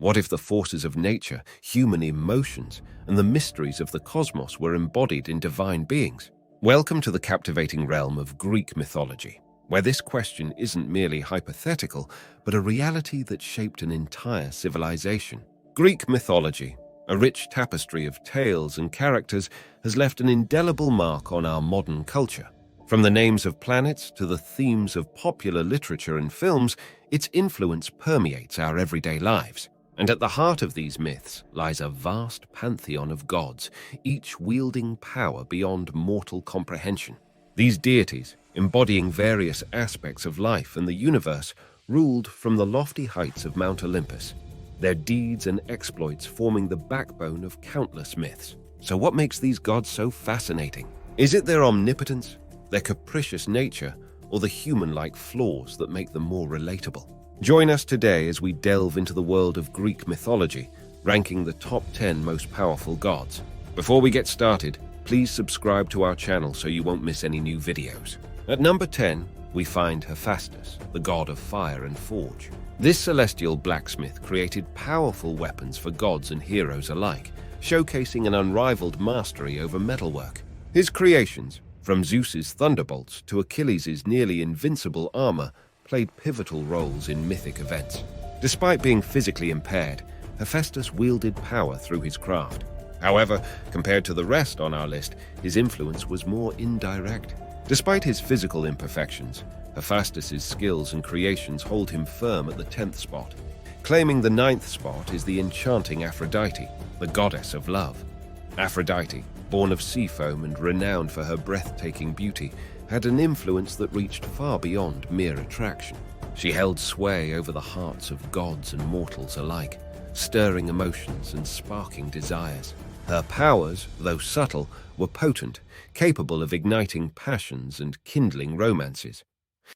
What if the forces of nature, human emotions, and the mysteries of the cosmos were embodied in divine beings? Welcome to the captivating realm of Greek mythology, where this question isn't merely hypothetical, but a reality that shaped an entire civilization. Greek mythology, a rich tapestry of tales and characters, has left an indelible mark on our modern culture. From the names of planets to the themes of popular literature and films, its influence permeates our everyday lives. And at the heart of these myths lies a vast pantheon of gods, each wielding power beyond mortal comprehension. These deities, embodying various aspects of life and the universe, ruled from the lofty heights of Mount Olympus, their deeds and exploits forming the backbone of countless myths. So what makes these gods so fascinating? Is it their omnipotence, their capricious nature, or the human-like flaws that make them more relatable? Join us today as we delve into the world of Greek mythology, ranking the top 10 most powerful gods. Before we get started, please subscribe to our channel so you won't miss any new videos. At number 10, we find Hephaestus, the god of fire and forge. This celestial blacksmith created powerful weapons for gods and heroes alike, showcasing an unrivaled mastery over metalwork. His creations, from Zeus's thunderbolts to Achilles' nearly invincible armor, played pivotal roles in mythic events. Despite being physically impaired, Hephaestus wielded power through his craft. However, compared to the rest on our list, his influence was more indirect. Despite his physical imperfections, Hephaestus' skills and creations hold him firm at the 10th spot. Claiming the 9th spot is the enchanting Aphrodite, the goddess of love. Aphrodite, born of sea foam and renowned for her breathtaking beauty, had an influence that reached far beyond mere attraction. She held sway over the hearts of gods and mortals alike, stirring emotions and sparking desires. Her powers, though subtle, were potent, capable of igniting passions and kindling romances.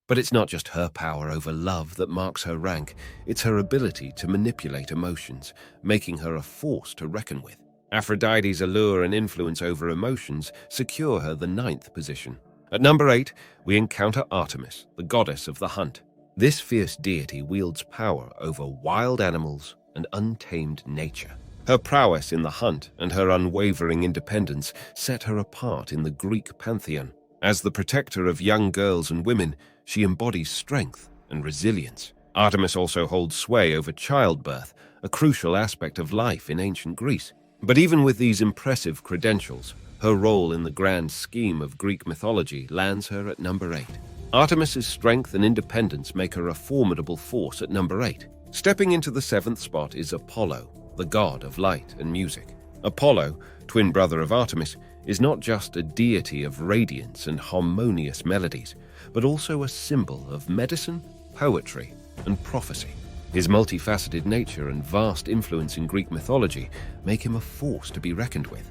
But it's not just her power over love that marks her rank, it's her ability to manipulate emotions, making her a force to reckon with. Aphrodite's allure and influence over emotions secure her the 9th position. At number 8, we encounter Artemis, the goddess of the hunt. This fierce deity wields power over wild animals and untamed nature. Her prowess in the hunt and her unwavering independence set her apart in the Greek pantheon. As the protector of young girls and women, she embodies strength and resilience. Artemis also holds sway over childbirth, a crucial aspect of life in ancient Greece. But even with these impressive credentials, her role in the grand scheme of Greek mythology lands her at number 8. Artemis's strength and independence make her a formidable force at number 8. Stepping into the 7th spot is Apollo, the god of light and music. Apollo, twin brother of Artemis, is not just a deity of radiance and harmonious melodies, but also a symbol of medicine, poetry, and prophecy. His multifaceted nature and vast influence in Greek mythology make him a force to be reckoned with.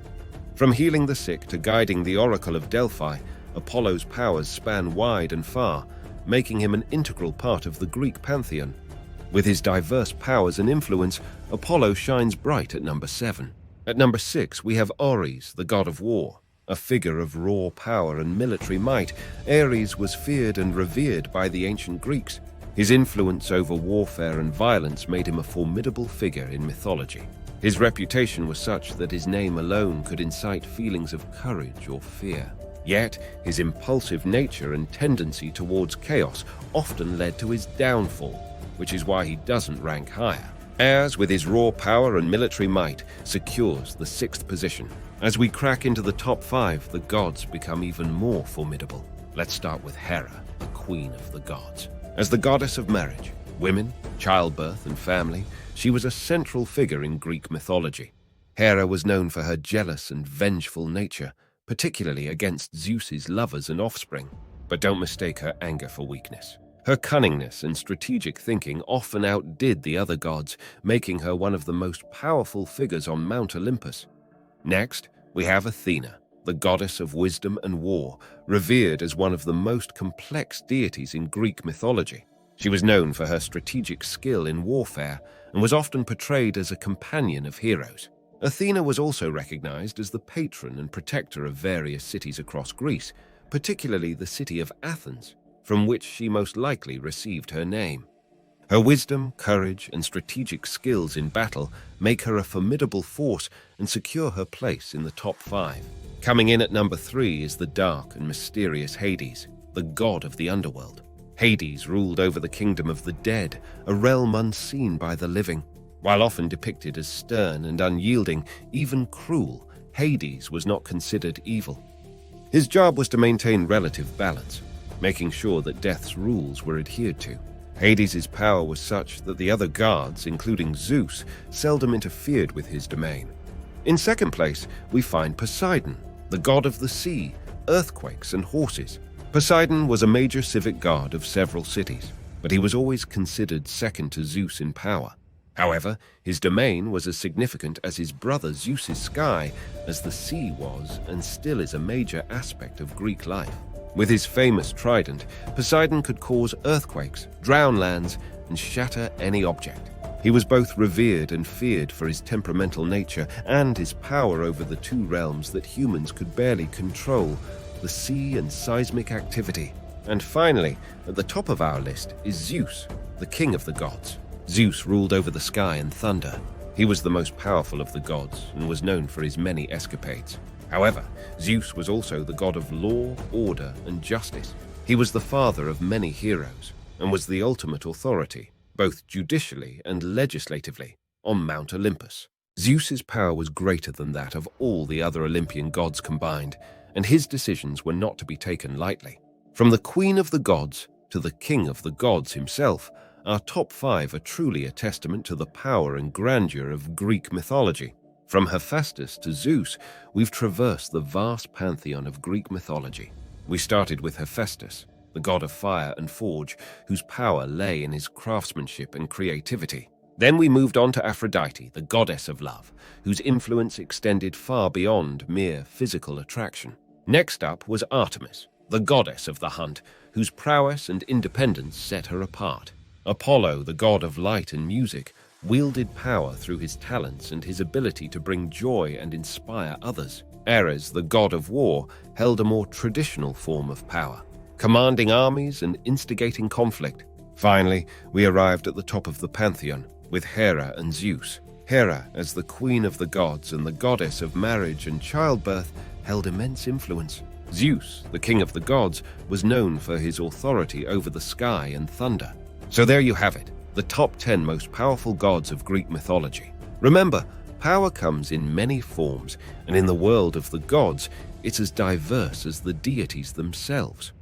From healing the sick to guiding the Oracle of Delphi, Apollo's powers span wide and far, making him an integral part of the Greek pantheon. With his diverse powers and influence, Apollo shines bright at number 7. At number 6, we have Ares, the god of war. A figure of raw power and military might, Ares was feared and revered by the ancient Greeks. His influence over warfare and violence made him a formidable figure in mythology. His reputation was such that his name alone could incite feelings of courage or fear. Yet, his impulsive nature and tendency towards chaos often led to his downfall, which is why he doesn't rank higher. Ares, with his raw power and military might, secures the 6th position. As we crack into the top 5, the gods become even more formidable. Let's start with Hera, the queen of the gods. As the goddess of marriage, women, childbirth, and family, she was a central figure in Greek mythology. Hera was known for her jealous and vengeful nature, particularly against Zeus's lovers and offspring. But don't mistake her anger for weakness. Her cunningness and strategic thinking often outdid the other gods, making her one of the most powerful figures on Mount Olympus. Next, we have Athena, the goddess of wisdom and war, revered as one of the most complex deities in Greek mythology. She was known for her strategic skill in warfare and was often portrayed as a companion of heroes. Athena was also recognized as the patron and protector of various cities across Greece, particularly the city of Athens, from which she most likely received her name. Her wisdom, courage, and strategic skills in battle make her a formidable force and secure her place in the top 5. Coming in at number 3 is the dark and mysterious Hades, the god of the underworld. Hades ruled over the kingdom of the dead, a realm unseen by the living. While often depicted as stern and unyielding, even cruel, Hades was not considered evil. His job was to maintain relative balance, making sure that death's rules were adhered to. Hades' power was such that the other gods, including Zeus, seldom interfered with his domain. In second place, we find Poseidon, the god of the sea, earthquakes, and horses. Poseidon was a major civic god of several cities, but he was always considered second to Zeus in power. However, his domain was as significant as his brother Zeus's sky, as the sea was and still is a major aspect of Greek life. With his famous trident, Poseidon could cause earthquakes, drown lands, and shatter any object. He was both revered and feared for his temperamental nature and his power over the two realms that humans could barely control, the sea and seismic activity. And finally, at the top of our list is Zeus, the king of the gods. Zeus ruled over the sky and thunder. He was the most powerful of the gods and was known for his many escapades. However, Zeus was also the god of law, order, and justice. He was the father of many heroes and was the ultimate authority, both judicially and legislatively, on Mount Olympus. Zeus's power was greater than that of all the other Olympian gods combined, and his decisions were not to be taken lightly. From the queen of the gods to the king of the gods himself, our top 5 are truly a testament to the power and grandeur of Greek mythology. From Hephaestus to Zeus, we've traversed the vast pantheon of Greek mythology. We started with Hephaestus, the god of fire and forge, whose power lay in his craftsmanship and creativity. Then we moved on to Aphrodite, the goddess of love, whose influence extended far beyond mere physical attraction. Next up was Artemis, the goddess of the hunt, whose prowess and independence set her apart. Apollo, the god of light and music, wielded power through his talents and his ability to bring joy and inspire others. Ares, the god of war, held a more traditional form of power, commanding armies and instigating conflict. Finally, we arrived at the top of the pantheon, with Hera and Zeus. Hera, as the queen of the gods and the goddess of marriage and childbirth, held immense influence. Zeus, the king of the gods, was known for his authority over the sky and thunder. So there you have it, the top 10 most powerful gods of Greek mythology. Remember, power comes in many forms, and in the world of the gods, it's as diverse as the deities themselves.